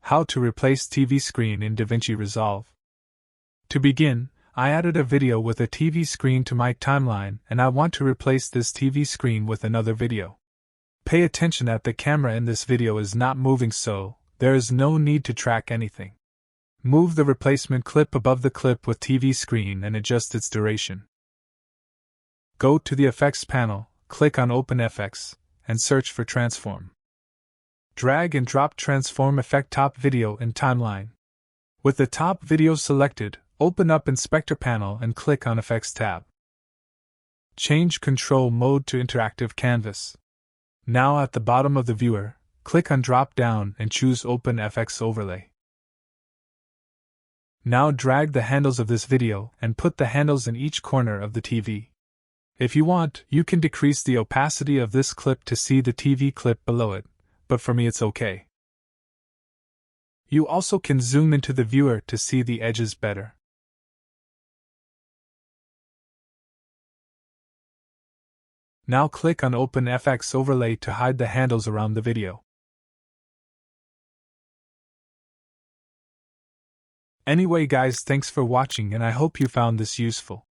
How to replace TV screen in Davinci Resolve. To begin, I added a video with a TV screen to my timeline and I want to replace this TV screen with another video. Pay attention that the camera in this video is not moving, so there is no need to track anything. Move the replacement clip above the clip with TV screen and adjust its duration. Go to the Effects panel, click on Open FX, and search for Transform. Drag and drop Transform Effect Top Video in Timeline. With the top video selected, open up Inspector panel and click on Effects tab. Change Control Mode to Interactive Canvas. Now at the bottom of the viewer, click on Drop Down and choose Open FX Overlay. Now drag the handles of this video and put the handles in each corner of the TV. If you want, you can decrease the opacity of this clip to see the TV clip below it, but for me it's okay. You also can zoom into the viewer to see the edges better. Now click on Open FX Overlay to hide the handles around the video. Anyway guys, thanks for watching and I hope you found this useful.